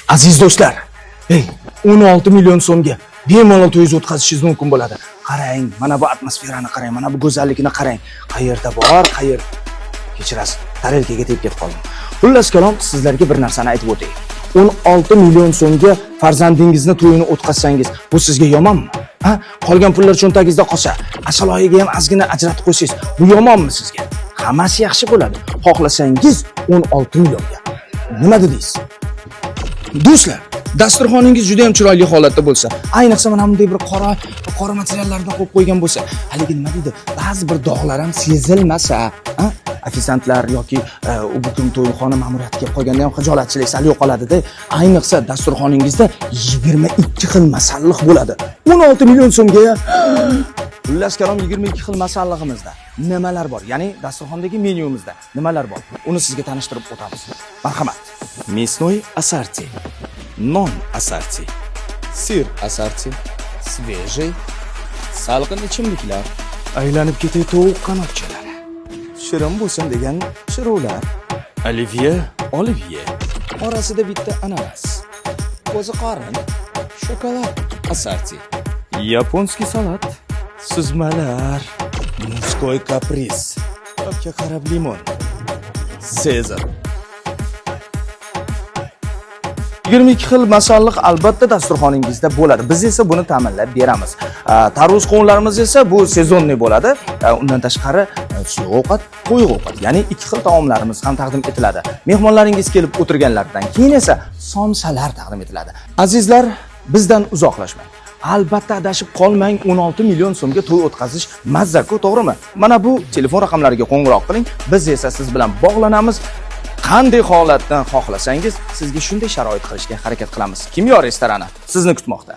Aziz do'stlar, 16 million so'mga bemalol to'yingiz o'tkazishingiz mumkin bo'ladi. Qarang, mana bu atmosferani qarang, mana bu go'zallikni qarang. Qayerda bor, qayer? Kechirasiz, tarelkaga tegib ketib qoldim. Xullas kalom, sizlarga bir narsani aytib o'tay. 16 million so'mga farzandingizni to'yini o'tkazsangiz, bu sizga yomonmi? Ha? Qolgan pullar cho'ntagingizda qolsa, asaloyiga ham ozgina ajratib qo'ysangiz, bu yomonmi sizga? Hammasi yaxshi bo'ladi. Xohlasangiz 16 millionga. Nima dedingiz? Do'stlar, dasturxoningiz juda ham chiroyli holatda bo'lsa, ayniqsa mana bunday bir qora materiallardan qo'yib qo'ygan bo'lsa, haligi nima deydi? Ba'zi bir dog'lar ham sezilmasa, ofisantlar yoki u butun to'yxona ma'muriyati kelib qolganda ham xijolatchilik sal yo'qoladi-da. Ayniqsa dasturxoningizda 22 xil masalliq bo'ladi. 16 million so'mga. Xullas kalom 22 xil masallig'imizda nimalar bor? Ya'ni dasturxondagi menyumizda nimalar bor? Uni sizga tanishtirib o'tamiz. Marhamat. Мясной ассорти, non ассорти, sir ассорти, свежий, salqin ichimliklar, aylanib ketay tovuq qanotchalari, shirin bo'lsin degan shiruvlar, olivye, orasida bitta ananas, qo'zi qorin, shokolad ассорти, yaponskiy salat, suzmalar, muzkoy kapris, topga qarab limon, Sezar. 22 xil masalliq albatta dasturxoningizda bo'ladi. Biz esa buni ta'minlab beramiz. Tarvuz qovunlarimiz esa bu sezonniy bo'ladi. Undan tashqari suyuq ovqat, qo'yiq ovqat, ya'ni 2 xil taomlarimiz ham taqdim etiladi. Mehmonlaringiz kelib o'tirganlaridan keyin esa somsalar taqdim etiladi. Azizlar, bizdan uzoqlashmang. Albatta adashib qolmang, 16 million so'mga to'y o'tkazish mazza-ku, to'g'rimi? Mana bu telefon raqamlariga qo'ng'iroq qiling. Biz esa siz bilan bog'lanamiz. Qanday holatdan xohlasangiz, sizga shunday sharoit qilishga harakat qilamiz. Kimyo restorani sizni kutmoqda.